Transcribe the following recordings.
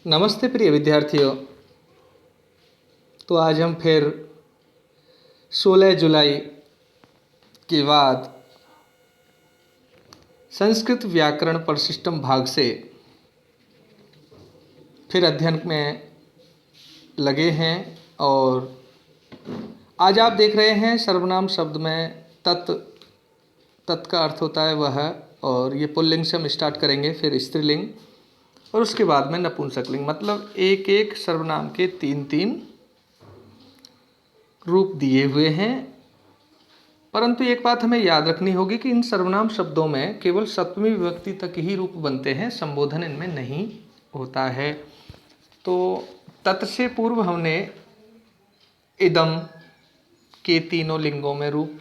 नमस्ते प्रिय विद्यार्थियों। तो आज हम फिर 16 जुलाई के बाद संस्कृत व्याकरण परिशिष्टम भाग से फिर अध्ययन में लगे हैं। और आज आप देख रहे हैं सर्वनाम शब्द में तत् का अर्थ होता है वह, और ये पुल्लिंग से हम स्टार्ट करेंगे, फिर स्त्रीलिंग और उसके बाद में नपुंसकलिंग। मतलब एक एक सर्वनाम के तीन तीन रूप दिए हुए हैं। परंतु एक बात हमें याद रखनी होगी कि इन सर्वनाम शब्दों में केवल सप्तमी विभक्ति तक ही रूप बनते हैं, संबोधन इनमें नहीं होता है। तो तत् से पूर्व हमने इदम के तीनों लिंगों में रूप,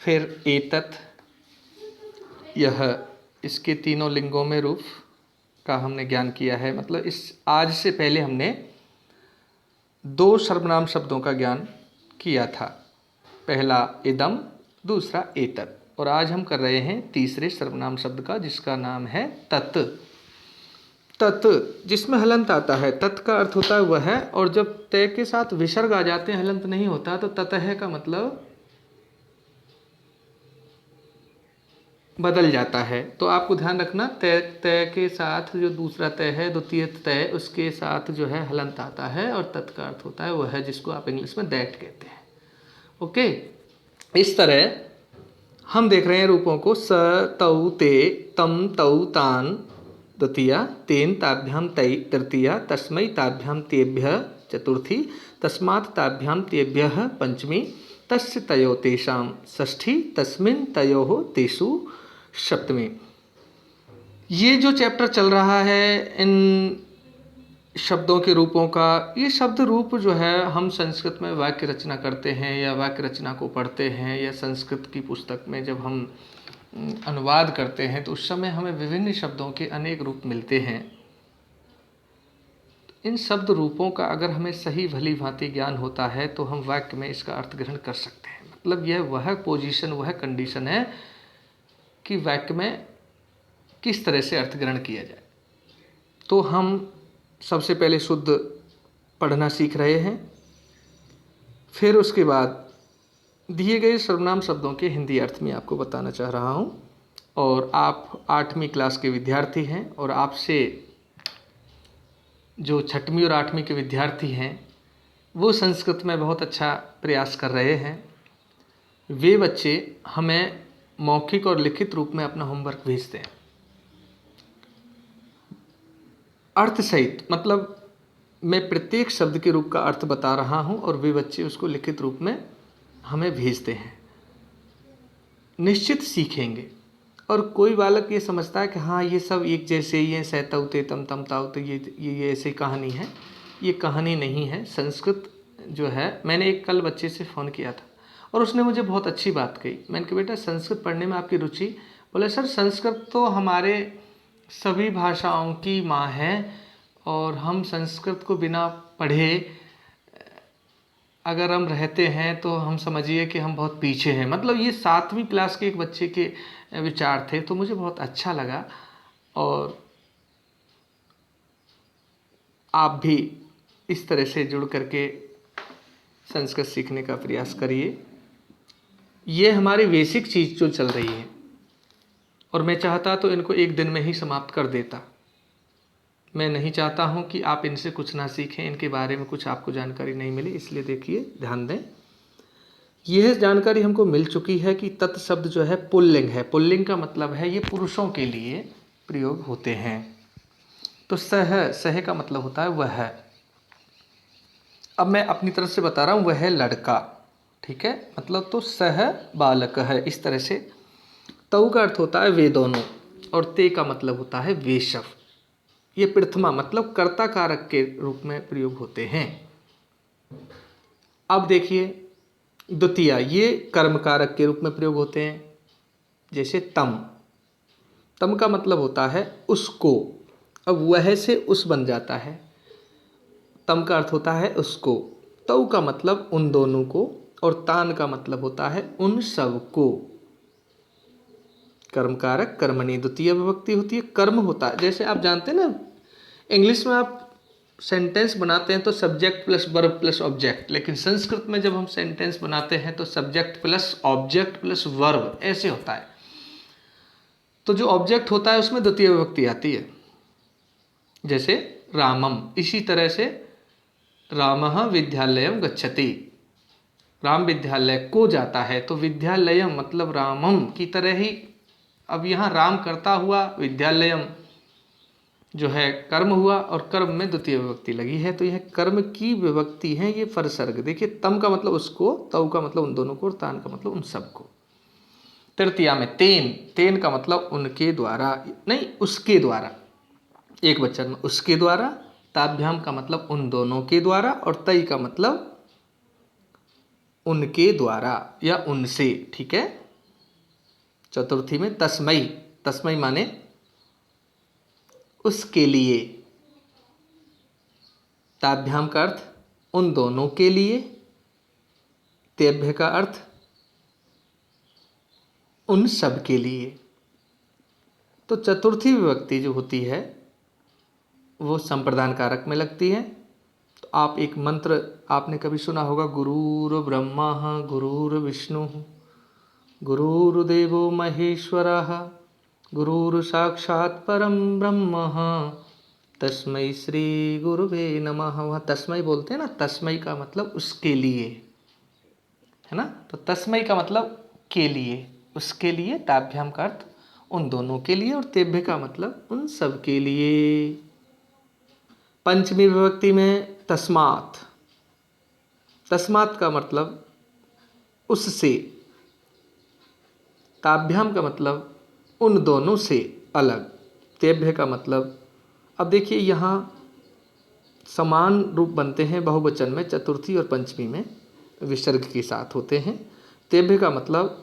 फिर एतत्, यह, इसके तीनों लिंगों में रूप का हमने ज्ञान किया है। मतलब इस आज से पहले हमने दो सर्वनाम शब्दों का ज्ञान किया था, पहला इदम, दूसरा एतत्। और आज हम कर रहे हैं तीसरे सर्वनाम शब्द का, जिसका नाम है तत्। तत् जिसमें हलंत आता है, तत् का अर्थ होता है वह, और जब तय के साथ विसर्ग आ जाते हैं, हलंत नहीं होता, तो ततः का मतलब बदल जाता है। तो आपको ध्यान रखना, तय तय के साथ जो दूसरा तय है, द्वितीय तय, उसके साथ जो है हलंत आता है, और तत् का अर्थ होता है वह, जिसको आप इंग्लिश में दैट कहते हैं। ओके, इस तरह हम देख रहे हैं रूपों को। स तौ ते तम तौ तान द्वितीया, तेन ताभ्याम तै तृतीया, तस्मै ताभ्याम तेभ्यः चतुर्थी, तस्मात् ताभ्याम तेभ्यः पंचमी, तस्य तयो तेषां षष्ठी, तस्मिन् तयोः तेषु सप्तमी। ये जो चैप्टर चल रहा है इन शब्दों के रूपों का, ये शब्द रूप जो है हम संस्कृत में वाक्य रचना करते हैं या वाक्य रचना को पढ़ते हैं, या संस्कृत की पुस्तक में जब हम अनुवाद करते हैं तो उस समय हमें विभिन्न शब्दों के अनेक रूप मिलते हैं। इन शब्द रूपों का अगर हमें सही भली भांति ज्ञान होता है तो हम वाक्य में इसका अर्थ ग्रहण कर सकते हैं। मतलब यह वह पोजीशन, वह कंडीशन है कि वाक्य में किस तरह से अर्थ ग्रहण किया जाए। तो हम सबसे पहले शुद्ध पढ़ना सीख रहे हैं, फिर उसके बाद दिए गए सर्वनाम शब्दों के हिंदी अर्थ में आपको बताना चाह रहा हूं। और आप 8वीं क्लास के विद्यार्थी हैं, और आपसे जो 6वीं और 8वीं के विद्यार्थी हैं वो संस्कृत में बहुत अच्छा प्रयास कर रहे हैं। वे बच्चे हमें मौखिक और लिखित रूप में अपना होमवर्क भेजते हैं अर्थ सहित। मतलब मैं प्रत्येक शब्द के रूप का अर्थ बता रहा हूं और वे बच्चे उसको लिखित रूप में हमें भेजते हैं। निश्चित सीखेंगे। और कोई बालक ये समझता है कि हाँ ये सब एक जैसे ही हैं, सैतौ ते तम तम ताऊ, तो ये ऐसी कहानी है। ये कहानी नहीं है। संस्कृत जो है, मैंने एक कल बच्चे से फ़ोन किया था और उसने मुझे बहुत अच्छी बात कही। मैंने कहा बेटा संस्कृत पढ़ने में आपकी रुचि? बोले सर संस्कृत तो हमारे सभी भाषाओं की माँ है, और हम संस्कृत को बिना पढ़े अगर हम रहते हैं तो हम समझिए कि हम बहुत पीछे हैं। मतलब ये 7वीं क्लास के एक बच्चे के विचार थे, तो मुझे बहुत अच्छा लगा। और आप भी इस तरह से जुड़ करके संस्कृत सीखने का प्रयास करिए। ये हमारी बेसिक चीज़ जो चल रही है, और मैं चाहता तो इनको एक दिन में ही समाप्त कर देता। मैं नहीं चाहता हूँ कि आप इनसे कुछ ना सीखें, इनके बारे में कुछ आपको जानकारी नहीं मिली। इसलिए देखिए, ध्यान दें, यह जानकारी हमको मिल चुकी है कि तत् शब्द जो है पुल्लिंग है। पुल्लिंग का मतलब है ये पुरुषों के लिए प्रयोग होते हैं। तो सह का मतलब होता है वह। अब मैं अपनी तरफ से बता रहा हूँ, वह है लड़का, ठीक है। मतलब तो सह बालक है, इस तरह से। तऊ का अर्थ होता है वे दोनों, और ते का मतलब होता है वे सब। ये प्रथमा मतलब कर्ता कारक के रूप में प्रयोग होते हैं। अब देखिए द्वितीया, ये कर्म कारक के रूप में प्रयोग होते हैं। जैसे तम, तम का मतलब होता है उसको। अब वह से उस बन जाता है। तम का अर्थ होता है उसको। तऊ का मतलब उन दोनों को, और तान का मतलब होता है उन सब को। कर्म कारक कर्मणि द्वितीय विभक्ति होती है। कर्म होता है, जैसे आप जानते हैं ना, इंग्लिश में आप सेंटेंस बनाते हैं तो subject plus verb plus object, लेकिन संस्कृत में जब हम सेंटेंस बनाते हैं तो subject plus object plus verb ऐसे होता है। तो जो ऑब्जेक्ट होता है उसमें द्वितीय विभक्ति आती है, जैसे रामम। इसी तरह से रामः विद्यालयम गच्छति, राम विद्यालय को जाता है, तो विद्यालयम मतलब रामम की तरह ही अब यहाँ राम करता हुआ, विद्यालयम जो है कर्म हुआ, और कर्म में द्वितीय विभक्ति लगी है, तो यह कर्म की विभक्ति है। ये फरसर्ग देखिए, तम का मतलब उसको, तव का मतलब उन दोनों को, और तान का मतलब उन सबको। तृतीया में तेन, तेन का मतलब उनके द्वारा, नहीं उसके द्वारा, एक वचन में उसके द्वारा। ताभ्याम का मतलब उन दोनों के द्वारा, और तई का मतलब उनके द्वारा या उनसे, ठीक है। चतुर्थी में तस्मई, तस्मई माने उसके लिए। ताभ्याम का अर्थ उन दोनों के लिए, तेभ्य का अर्थ उन सब के लिए। तो चतुर्थी विभक्ति जो होती है वो संप्रदान कारक में लगती है। तो आप एक मंत्र आपने कभी सुना होगा, गुरुर् ब्रह्मा गुरुर् विष्णु गुरुर्देवो महेश्वरः गुरुर् साक्षात् परम ब्रह्म तस्मै श्री गुरुवे नमः। वहाँ तस्मै बोलते हैं ना, तस्मै का मतलब उसके लिए, है ना। तो तस्मै का मतलब के लिए, उसके लिए। ताभ्याम का अर्थ उन दोनों के लिए, और तेभ्य का मतलब उन सब के लिए। पंचमी विभक्ति में तस्मात्, तस्मात् का मतलब उससे। ताभ्याम का मतलब उन दोनों से अलग। तेभ्य का मतलब, अब देखिए यहाँ समान रूप बनते हैं बहुवचन में, चतुर्थी और पंचमी में विसर्ग के साथ होते हैं। तेभ्य का मतलब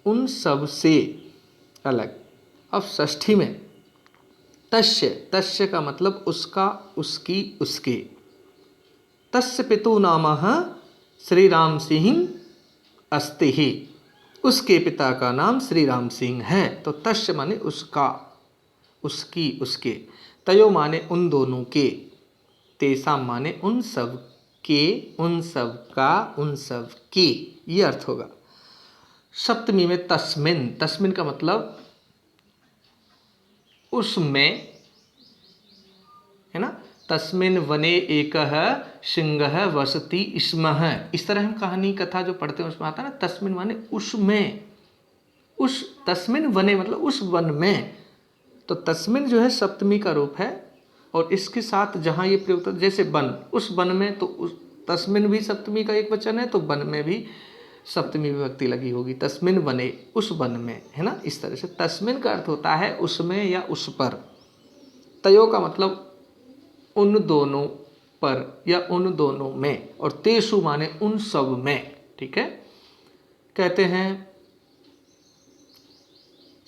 उन सब से अलग। अब षष्ठी में तस्य, तस्य का मतलब उसका, उसकी, उसके। तस्य पितु नामः श्री राम सिंह अस्ति ही, उसके पिता का नाम श्री राम सिंह है। तो तस्य माने उसका, उसकी, उसके। तयो माने उन दोनों के। तेसाम माने उन सब के, उन सब का, उन सब की, ये अर्थ होगा। सप्तमी में तस्मिन, तस्मिन का मतलब उसमें, है ना। तस्मिन वने एकः सिंहः वसति स्मः, इस तरह हम कहानी कथा जो पढ़ते हैं उसमें आता है ना, तस्मिन माने उसमें, उस तस्मिन वने मतलब उस वन में। तो तस्मिन जो है सप्तमी का रूप है, और इसके साथ जहाँ ये प्रयोग होता है, जैसे वन, उस वन में, तो उस तस्मिन भी सप्तमी का एक वचन है, तो वन में भी सप्तमी विभक्ति लगी होगी। तस्मिन वने, उस वन में, है ना। इस तरह से तस्मिन का अर्थ होता है उसमें या उस पर। तयो का मतलब उन दोनों पर या उन दोनों में, और तेसु माने उन सब में, ठीक है। कहते हैं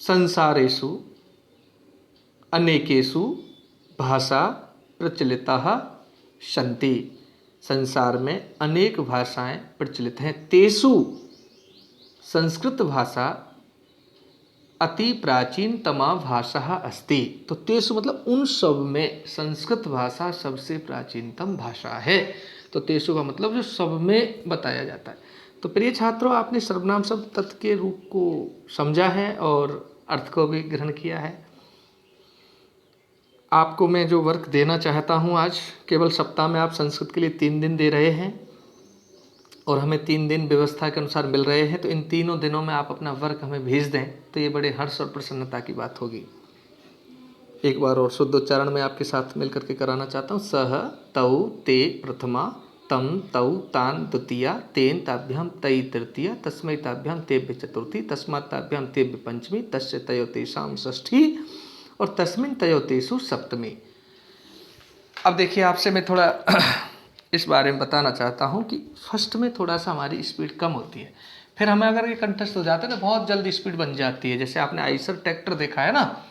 संसारेषु अनेकेषु भाषा प्रचलिताः सन्ति, संसार में अनेक भाषाएं प्रचलित हैं। तेसु, संस्कृत भाषा अति प्राचीनतमा भाषा अस्ति। तो तेसु मतलब उन सब में संस्कृत भाषा सबसे प्राचीनतम भाषा है। तो तेसु का मतलब जो सब में बताया जाता है। तो प्रिय छात्रों, आपने सर्वनाम शब्द तत्व के रूप को समझा है और अर्थ को भी ग्रहण किया है। आपको मैं जो वर्क देना चाहता हूँ आज, केवल सप्ताह में आप संस्कृत के लिए 3 दिन दे रहे हैं, और हमें 3 दिन व्यवस्था के अनुसार मिल रहे हैं। तो इन तीनों दिनों में आप अपना वर्क हमें भेज दें तो ये बड़े हर्ष और प्रसन्नता की बात होगी। एक बार और शुद्ध उच्चारण में आपके साथ मिल करके कराना चाहता हूँ। सह तौ ते प्रथमा, तम तौ तान द्वितीया, तेन ताभ्याम तई तृतीया, तस्मै ताभ्याम तेभ्य चतुर्थी, तस्मात् ताभ्याम तेभ्य पंचमी, तस्य तयो तेषां षष्ठी, और तस्मिन् तयो तेषु सप्तमी। अब देखिए, आपसे मैं थोड़ा इस बारे में बताना चाहता हूँ कि फर्स्ट में थोड़ा सा हमारी स्पीड कम होती है, फिर हमें अगर ये कंठस्थ हो जाता है ना, बहुत जल्दी स्पीड बन जाती है। जैसे आपने आइसर ट्रैक्टर देखा है ना,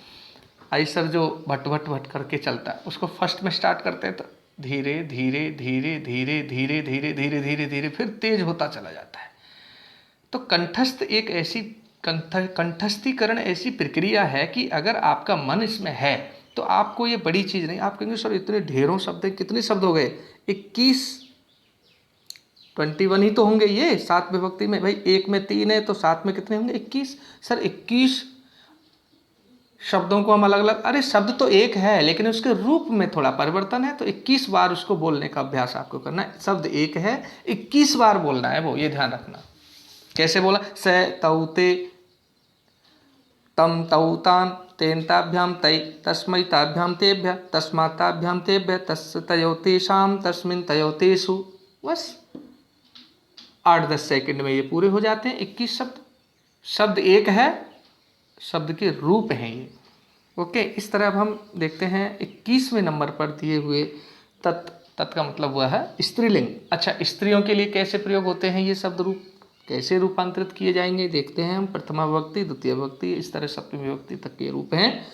आइसर जो भट भट भट करके चलता है, उसको फर्स्ट में स्टार्ट करते हैं तो धीरे धीरे धीरे धीरे धीरे धीरे धीरे धीरे धीरे फिर तेज होता चला जाता है। तो कंठस्थ एक ऐसी कंठस्थीकरण ऐसी प्रक्रिया है कि अगर आपका मन इसमें है तो आपको ये बड़ी चीज़ नहीं, आप कहेंगे सर इतने ढेरों शब्द हैं, कितने शब्द हो गए? 21, 21 ही तो होंगे ये 7 विभक्ति में। भाई 1 में 3 है तो 7 में कितने होंगे? 21। सर 21 शब्दों को हम अलग अलग, अरे शब्द तो एक है लेकिन उसके रूप में थोड़ा परिवर्तन है, तो 21 बार उसको बोलने का अभ्यास आपको करना है। शब्द एक है, 21 बार बोलना है वो, ये ध्यान रखना। कैसे बोला? स तौ ते, तम तौ तान, तेन ताभ्याम तै, तस्मै ताभ्याम तेभ्य, तस्मात् ताभ्याम तेभ्य, तस्य तयोः तेषां, तस्मिन् तयोः तेषु। बस 8-10 सेकंड में ये पूरे हो जाते हैं 21 शब्द। शब्द एक है, शब्द के रूप हैं ये। ओके, इस तरह अब हम देखते हैं 21वें नंबर पर दिए हुए तत्। तत् का मतलब हुआ है स्त्रीलिंग। अच्छा, स्त्रियों के लिए कैसे प्रयोग होते हैं ये शब्द रूप, कैसे रूपांतरित किए जाएंगे देखते हैं हम। प्रथमा विभक्ति, द्वितीय विभक्ति, इस तरह सप्तमी विभक्ति तक के रूप हैं।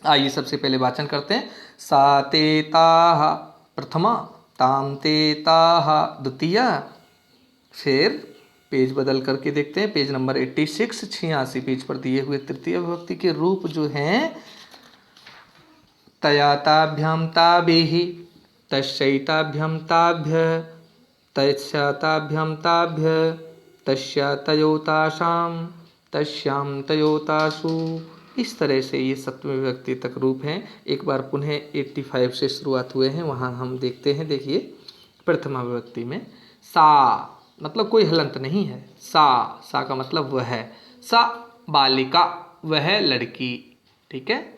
आइए सबसे पहले वाचन करते हैं। सा ते ताः प्रथमा, ताम ते ताः द्वितीया। फिर पेज बदल करके देखते हैं, पेज नंबर 86, 86 पेज पर दिए हुए तृतीय विभक्ति के रूप जो हैं, तया ताभ्याम ताभिः, तस्यैताभ्याम ताभ्यः, तस्या ताभ्याम ताभ्यः, तस्या तयोः तासां, तस्यां तयोः तासु। इस तरह से ये सप्तमी विभक्ति तक रूप हैं। एक बार पुनः 85 से शुरुआत हुए हैं, वहाँ हम देखते हैं। देखिए प्रथमा विभक्ति में सा मतलब कोई हलंत नहीं है। सा का मतलब वह है। सा बालिका, वह लड़की, ठीक है।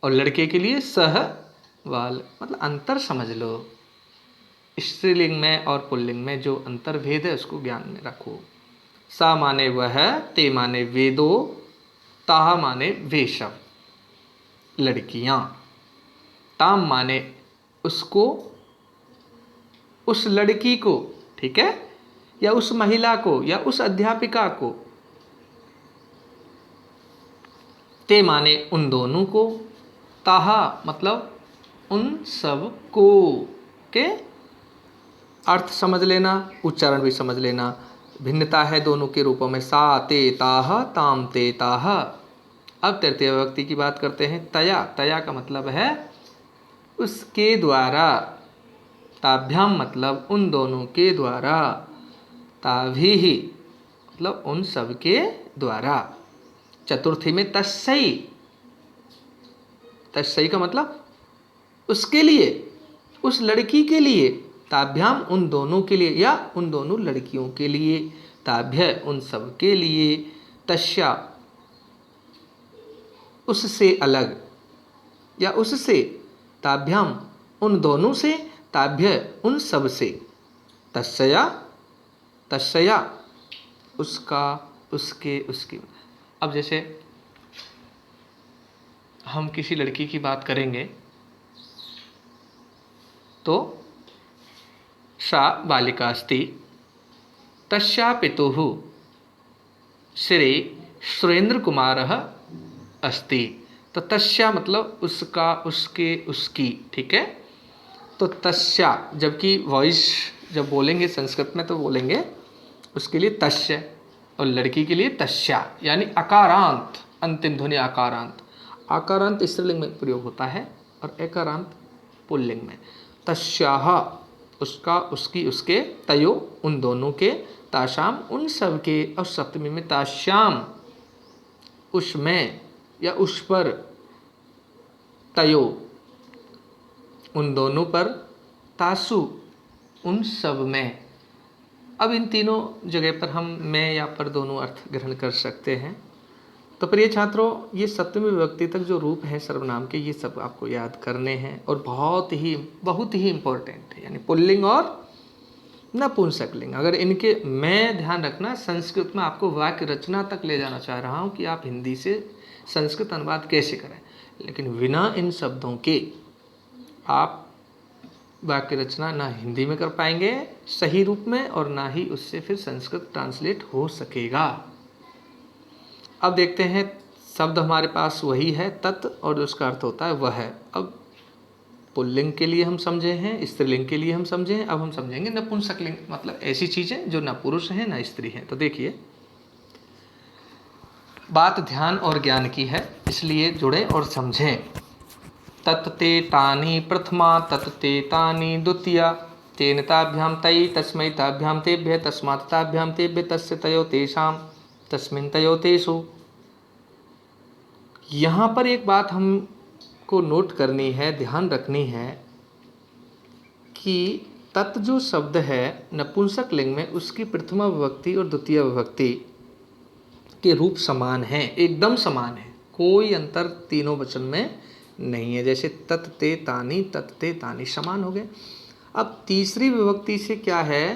और लड़के के लिए सह बाल, मतलब अंतर समझ लो। स्त्रीलिंग में और पुल्लिंग में जो अंतर भेद है उसको ज्ञान में रखो। सा माने वह, ते माने वे दो, ताह माने वे सब लड़कियां, ताम माने उसको, उस लड़की को, ठीक है, या उस महिला को, या उस अध्यापिका को। ते माने उन दोनों को, ताहा मतलब उन सब को। के अर्थ समझ लेना, उच्चारण भी समझ लेना। भिन्नता है दोनों के रूपों में, सा ते ताह, ताम ते ताह। अब तृतीय विभक्ति की बात करते हैं। तया, तया का मतलब है उसके द्वारा। ताभ्याम मतलब उन दोनों के द्वारा। ताभिः मतलब उन सब के द्वारा। चतुर्थी में तस्यै, तस्यै का मतलब उसके लिए, उस लड़की के लिए। ताभ्याम उन दोनों के लिए या उन दोनों लड़कियों के लिए। ताभ्य उन सब के लिए। तस्या उससे अलग या उससे। ताभ्याम उन दोनों से, ताभ्य उन सब से। तस्या, तस्या उसका, उसके, उसकी। अब जैसे हम किसी लड़की की बात करेंगे तो सा बालिका अस्ति, तस्या पितुः श्री सुरेंद्र कुमारः अस्ति। तो तस्या मतलब उसका, उसके, उसकी, ठीक है। तो तस्या, जबकि वॉइस जब बोलेंगे संस्कृत में तो बोलेंगे उसके लिए तस्य, और लड़की के लिए तस्या, यानी अकारांत, अंतिम ध्वनि अकारांत। आकारांत स्त्रीलिंग में प्रयोग होता है और एकारांत पुल्लिंग में। तस्याः उसका, उसकी, उसके, तयो उन दोनों के, ताशाम उन सब के, और सप्तमी में ताश्याम उसमें या उस पर, तयो उन दोनों पर, तासु उन सब में। अब इन तीनों जगह पर हम में या पर दोनों अर्थ ग्रहण कर सकते हैं। तो प्रिय छात्रों, ये सप्तमी विभक्ति तक जो रूप हैं सर्वनाम के, ये सब आपको याद करने हैं और बहुत ही इम्पोर्टेंट है, यानी पुल्लिंग और नपुंसकलिंग। अगर इनके मैं ध्यान रखना, संस्कृत में आपको वाक्य रचना तक ले जाना चाह रहा हूँ कि आप हिंदी से संस्कृत अनुवाद कैसे करें, लेकिन बिना इन शब्दों के आप वाक्य रचना ना हिंदी में कर पाएंगे सही रूप में, और ना ही उससे फिर संस्कृत ट्रांसलेट हो सकेगा। अब देखते हैं, शब्द हमारे पास वही है तत्, और उसका अर्थ होता है वह। अब पुल्लिंग के लिए हम समझे हैं, स्त्रीलिंग के लिए हम समझे हैं, अब हम समझेंगे नपुंसकलिंग, मतलब ऐसी चीज़ें जो ना पुरुष हैं ना स्त्री हैं। तो देखिए, बात ध्यान और ज्ञान की है, इसलिए जुड़े और समझें। तत्ते तानि प्रथमा तत्ते तानि द्वितीया तेन ताभ्यां तयि तस्मै ताभ्यां तेभ्यः तस्मात् ताभ्यां तेभ्यः तस्य तयो तेषां तस्मिन् तयो तेषु। यहाँ पर एक बात हमको नोट करनी है, ध्यान रखनी है कि तत् जो शब्द है नपुंसक लिंग में, उसकी प्रथमा विभक्ति और द्वितीय विभक्ति के रूप समान हैं, एकदम समान है, कोई अंतर तीनों वचन में नहीं है। जैसे तत्ते तानी समान हो गए। अब तीसरी विभक्ति से क्या है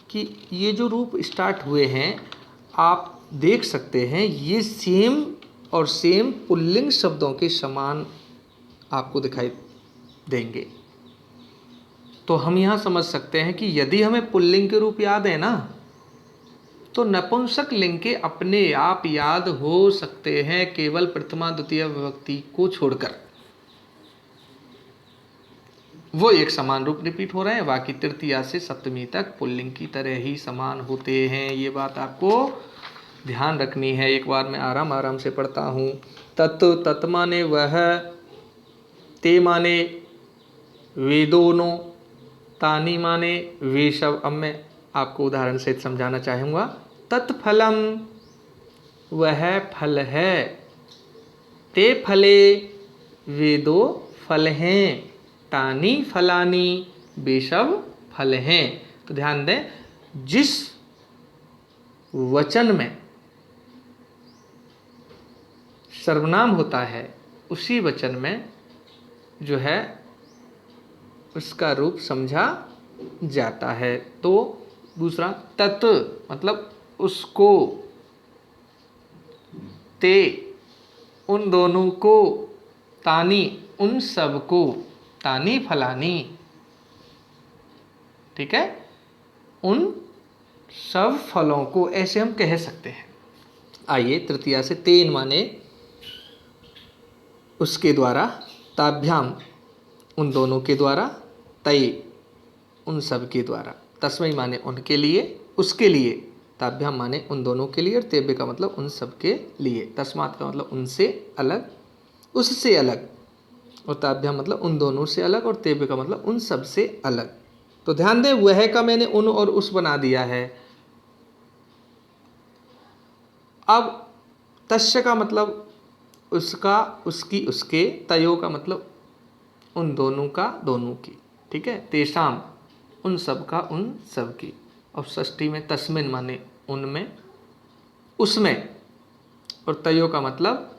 कि ये जो रूप स्टार्ट हुए हैं आप देख सकते हैं, ये सेम और सेम पुल्लिंग शब्दों के समान आपको दिखाई देंगे। तो हम यहाँ समझ सकते हैं कि यदि हमें पुल्लिंग के रूप याद है ना, तो नपुंसक लिंग के अपने आप याद हो सकते हैं केवल प्रथमा द्वितीय विभक्ति को छोड़कर। वो एक समान रूप रिपीट हो रहे हैं, बाकी तृतीया से सप्तमी तक पुल्लिंग की तरह ही समान होते हैं। ये बात आपको ध्यान रखनी है। एक बार मैं आराम आराम से पढ़ता हूँ। तत् माने वह, ते माने वे दोनों, तानी माने वे सब। अब मैं आपको उदाहरण से समझाना चाहूँगा। तत्फलम वह फल है, ते फले वे दो फल हैं, तानी फलानी वे सब फल हैं। तो ध्यान दें, जिस वचन में सर्वनाम होता है उसी वचन में जो है उसका रूप समझा जाता है। तो दूसरा तत् मतलब उसको, ते उन दोनों को, तानी उन सब को, तानी फलानी, ठीक है, उन सब फलों को, ऐसे हम कह सकते हैं। आइए तृतीया से तेन माने उसके द्वारा, ताभ्याम उन दोनों के द्वारा, तय उन सब के द्वारा, तस्मै माने उनके लिए, उसके लिए, ताभ्याम माने उन दोनों के लिए, और तेभ्य का मतलब उन सब के लिए, तस्मात् का मतलब उनसे अलग, उससे अलग, और ताभ्याम मतलब उन दोनों से अलग, और तेभ्य का मतलब उन सब से अलग। तो ध्यान दें, वह का मैंने उन और उस बना दिया है। अब तस्य का मतलब उसका, उसकी, उसके, तयो का मतलब उन दोनों का, दोनों की, ठीक है, तेषाम उन सब का, उन सब की। और षष्ठी में तस्मिन माने उनमें, उसमें, और तयो का मतलब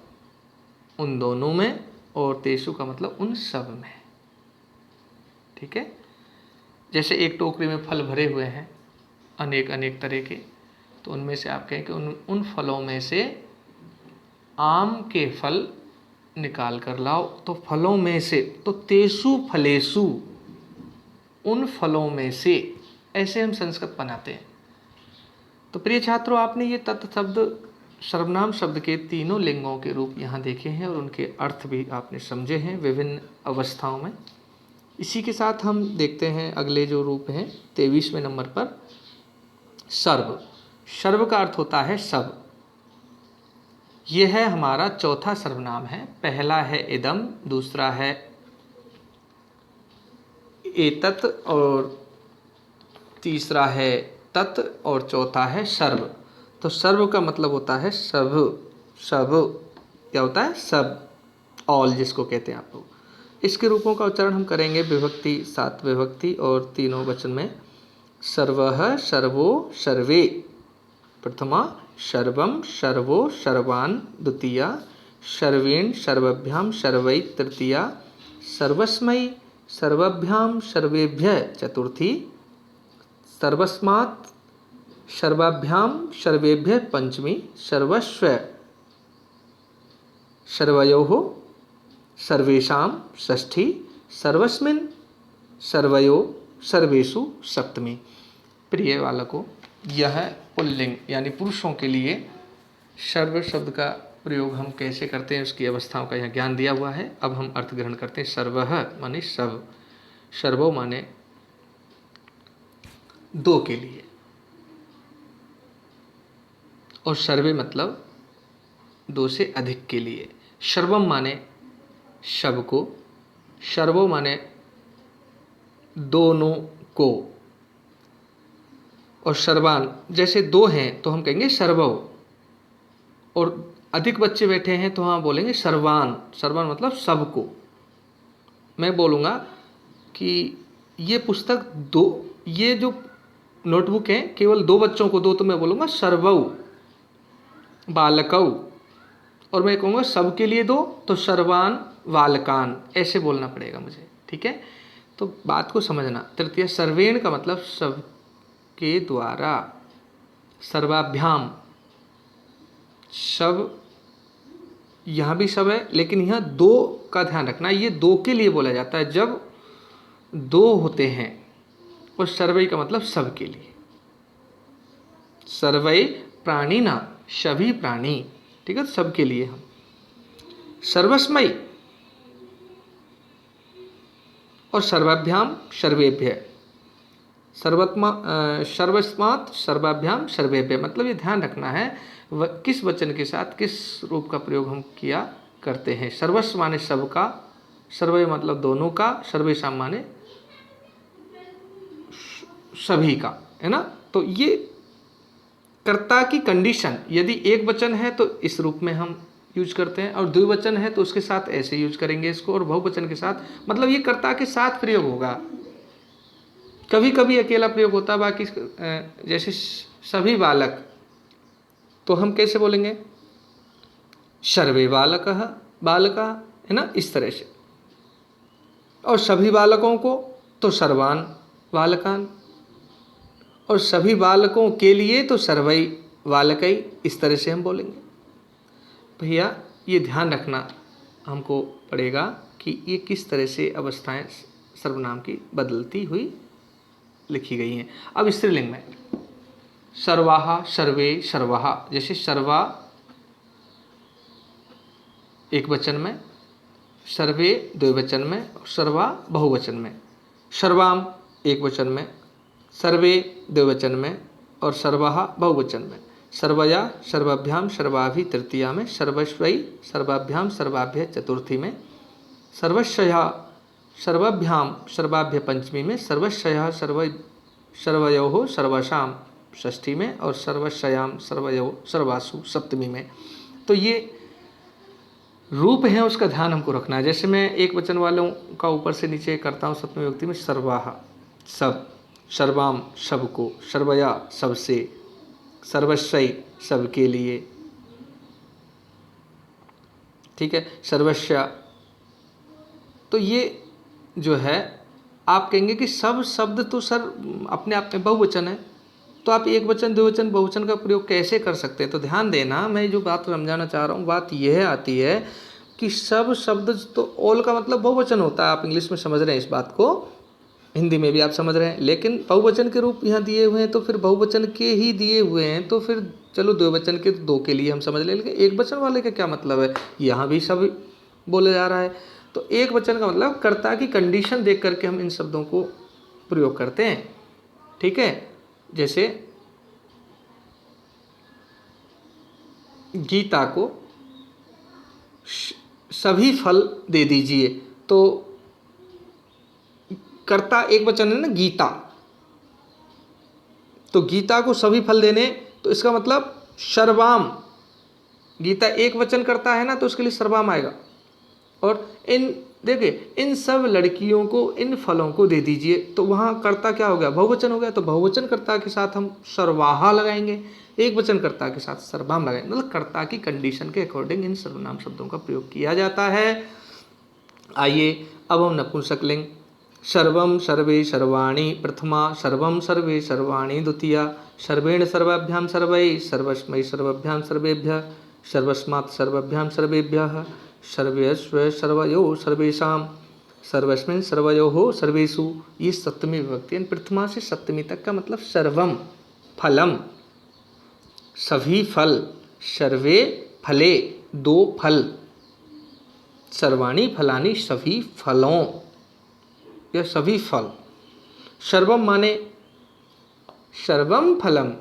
उन दोनों में, और तेषु का मतलब उन सब में, ठीक है। जैसे एक टोकरी में फल भरे हुए हैं अनेक अनेक तरह के, तो उनमें से आप कहें कि उन फलों में से आम के फल निकाल कर लाओ। तो फलों में से, तो तेषु फलेषु, उन फलों में से, ऐसे हम संस्कृत बनाते हैं। तो प्रिय छात्रों, आपने ये तत् शब्द सर्वनाम शब्द के तीनों लिंगों के रूप यहाँ देखे हैं और उनके अर्थ भी आपने समझे हैं विभिन्न अवस्थाओं में। इसी के साथ हम देखते हैं अगले जो रूप हैं 23वें नंबर पर सर्व। सर्व का अर्थ होता है सब। यह है हमारा चौथा सर्वनाम है। पहला है इदम, दूसरा है एतत्, और तीसरा है तत्, और चौथा है सर्व। तो सर्व का मतलब होता है सब। सब क्या होता है? सब, ऑल जिसको कहते हैं आप लोग। इसके रूपों का उच्चारण हम करेंगे विभक्ति, सात विभक्ति और तीनों वचन में। सर्वः, सर्वो, सर्वे प्रथमा, सर्वम, सर्वो, सर्वान् द्वितीया, सर्वेण, सर्वभ्यां, सर्वै तृतीया, सर्वस्मै, सर्वभ्यां, सर्वेभ्यः चतुर्थी, सर्वस्मात्, सर्वाभ्यां, सर्वेभ्यः पंचमी, सर्वस्व, सर्वयोः, सर्वेषां षष्ठी, सर्वस्मिन्, सर्वयो, सर्वेषु सप्तमी। प्रिय बालकों, यह पुल्लिंग यानी पुरुषों के लिए सर्व शब्द का प्रयोग हम कैसे करते हैं उसकी अवस्थाओं का यहाँ ज्ञान दिया हुआ है। अब हम अर्थ ग्रहण करते हैं। सर्वः माने सब, सर्वो माने दो के लिए, और सर्वे मतलब दो से अधिक के लिए। सर्वम माने सबको, सर्वो माने दोनों को, और सर्वान जैसे दो हैं तो हम कहेंगे सर्वव, और अधिक बच्चे बैठे हैं तो हम बोलेंगे सर्वान। सर्वान मतलब सबको। मैं बोलूँगा कि ये पुस्तक दो, ये जो नोटबुक है केवल दो बच्चों को दो, तो मैं बोलूँगा सर्वौ बालकौ, और मैं कहूँगा सबके लिए दो तो सर्वान बालकान, ऐसे बोलना पड़ेगा मुझे। ठीक है, तो बात को समझना। तृतीय सर्वेण का मतलब सबके द्वारा, सर्वाभ्याम सब, यहाँ भी सब है लेकिन यहाँ दो का ध्यान रखना, ये दो के लिए बोला जाता है जब दो होते हैं, और सर्वै का मतलब सबके लिए। सर्वै प्राणी ना, सभी प्राणी, ठीक है, तो सबके लिए हम। सर्वस्मय और सर्वाभ्याम सर्वेभ्य, सर्वस्मात् सर्वाभ्याम सर्वेभ्य, मतलब ये ध्यान रखना है किस वचन के साथ किस रूप का प्रयोग हम किया करते हैं। सर्वस्व माने सबका, सर्वे मतलब दोनों का, सर्वेषां माने सभी का, है ना। तो ये कर्ता की कंडीशन, यदि एक वचन है तो इस रूप में हम यूज करते हैं, और द्विवचन है तो उसके साथ ऐसे यूज करेंगे इसको, और बहुवचन के साथ मतलब ये कर्ता के साथ प्रयोग होगा। कभी कभी अकेला प्रयोग होता है, बाकी जैसे सभी बालक तो हम कैसे बोलेंगे, सर्वे बालकः बालका, है ना, इस तरह से। और सभी बालकों को तो सर्वान बालकान, और सभी बालकों के लिए तो सर्वै बालकै, इस तरह से हम बोलेंगे। भैया ये ध्यान रखना हमको पड़ेगा कि ये किस तरह से अवस्थाएं सर्वनाम की बदलती हुई लिखी गई हैं। अब स्त्रीलिंग में सर्वाहा, सर्वे, सर्वहा, जैसे सर्वा एक वचन में, सर्वे द्विवचन में, सर्वा बहुवचन में। सर्वाम एक वचन में, सर्वे द्विवचन में, और सर्वहा बहुवचन में। सर्वया सर्वाभ्याम सर्वाभि तृतीया में, सर्वस्वै सर्वाभ्याम सर्वाभ्य चतुर्थी में, सर्वस्या सर्वाभ्याम सर्वाभ्य पंचमी में, सर्वस्या सर्वयोः सर्वशाम षष्ठी में, और सर्वस्याम सर्वयोः सर्वासु सप्तमी में। तो ये रूप है, उसका ध्यान हमको रखना है। जैसे मैं एक वचन वालों का ऊपर से नीचे करता हूँ सप्तमी विभक्ति में, सर्वाहा सब, सर्वाम सबको, सर्वया सबसे, सर्वस्वै सबके लिए, ठीक है, सर्वस्या। तो ये जो है आप कहेंगे कि सब शब्द तो सर अपने आप में बहुवचन है, तो आप एक वचन द्विवचन बहुवचन का प्रयोग कैसे कर सकते हैं। तो ध्यान देना, मैं जो बात समझाना चाह रहा हूँ बात यह आती है कि सब शब्द तो ऑल का मतलब बहुवचन होता है। आप इंग्लिश में समझ रहे हैं इस बात को, हिंदी में भी आप समझ रहे हैं, लेकिन बहुवचन के रूप यहाँ दिए हुए हैं तो फिर बहुवचन के ही दिए हुए हैं, तो फिर चलो द्विवचन के दो के लिए हम समझ ले, लेकिन एक वचन वाले का क्या मतलब है, यहाँ भी सब बोले जा रहा है। तो एक वचन का मतलब कर्ता की कंडीशन देख करके हम इन शब्दों को प्रयोग करते हैं, ठीक है। जैसे गीता को सभी फल दे दीजिए, तो कर्ता एक वचन है ना गीता, तो गीता को सभी फल देने, तो इसका मतलब सर्वाम, गीता एक वचन करता है ना तो उसके लिए सर्वाम आएगा। और इन देखिए इन सब लड़कियों को इन फलों को दे दीजिए, तो वहाँ कर्ता क्या हो गया, बहुवचन हो गया, तो बहुवचन कर्ता के साथ हम सर्वाहा लगाएंगे, एक वचन कर्ता के साथ सर्वाम लगाएंगे। मतलब कर्ता की कंडीशन के अकॉर्डिंग इन सर्वनाम शब्दों का प्रयोग किया जाता है। आइए अब हम नपुंसकलिंग, सर्वम सर्वे सर्वाणि प्रथमा, सर्वम सर्वे सर्वाणि द्वितीया, सर्वेण सर्वाभ्याम सर्वै, सर्वस्मै सर्वाभ्याम सर्वेभ्यः, सर्वस्मात् सर्वाभ्याम सर्वेभ्यः, सर्वस्व सर्वयोः सर्वेषां, सर्वस्मिन् सर्वयोः सर्वेषु। ये सप्तमी विभक्ति, प्रथमा से सप्तमी तक का मतलब सर्वम फलम, सभी फल, सर्वे फले दो फल, सर्वाणि फलानि सभी फलों, यह सभी फल। सर्वम माने सर्वम फलम,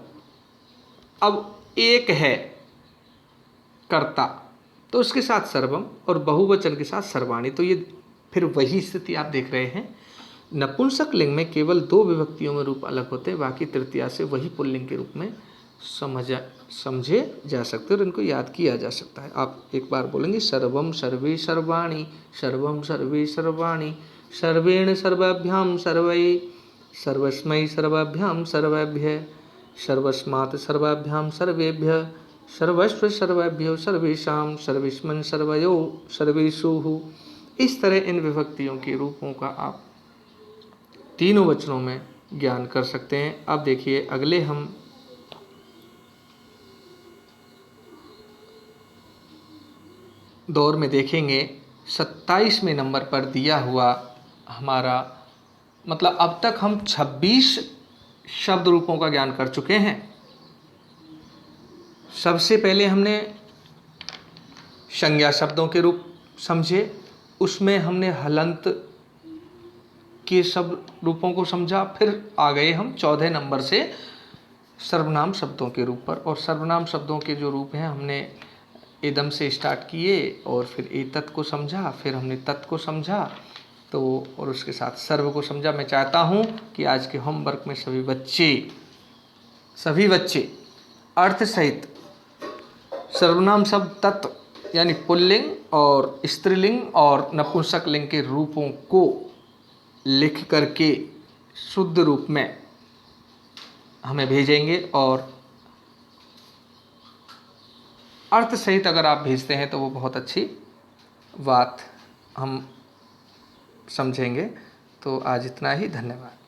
अब एक है, कर्ता, तो उसके साथ सर्वम, और बहुवचन के साथ सर्वाणी। तो ये फिर वही स्थिति आप देख रहे हैं। नपुंसक लिंग में केवल 2 विभक्तियों में रूप अलग होते हैं, बाकी तृतीया से वही पुल्लिंग के रूप में समझे जा सकते हैं और इनको याद किया जा सकता है। आप एक बार बोलेंगे सर्वम सर्वे सर्वाणि, सर्वम सर्वे सर्वाणि, सर्वेण सर्वाभ्याम सर्वै, सर्वस्मै सर्वाभ्याम सर्वेभ्यः, सर्वस्मात् सर्वाभ्याम सर्वेभ्यः, सर्वस्व सर्वेभ्यो सर्वेषां, सर्विस्मन् सर्वयो सर्वेषु। इस तरह इन विभक्तियों के रूपों का आप तीनों वचनों में ज्ञान कर सकते हैं। अब देखिए अगले हम दौर में देखेंगे 27वें नंबर पर दिया हुआ हमारा, मतलब अब तक हम 26 शब्द रूपों का ज्ञान कर चुके हैं। सबसे पहले हमने संज्ञा शब्दों के रूप समझे, उसमें हमने हलंत के शब्द रूपों को समझा। फिर आ गए हम 14 नंबर से सर्वनाम शब्दों के रूप पर, और सर्वनाम शब्दों के जो रूप हैं हमने इदम से स्टार्ट किए और फिर एतत् को समझा, फिर हमने तत् को समझा, तो और उसके साथ सर्व को समझा। मैं चाहता हूँ कि आज के होमवर्क में सभी बच्चे अर्थ सहित सर्वनाम शब्द तत् यानी पुल्लिंग और स्त्रीलिंग और नपुंसक लिंग के रूपों को लिख करके शुद्ध रूप में हमें भेजेंगे, और अर्थ सहित अगर आप भेजते हैं तो वो बहुत अच्छी बात हम समझेंगे। तो आज इतना ही, धन्यवाद।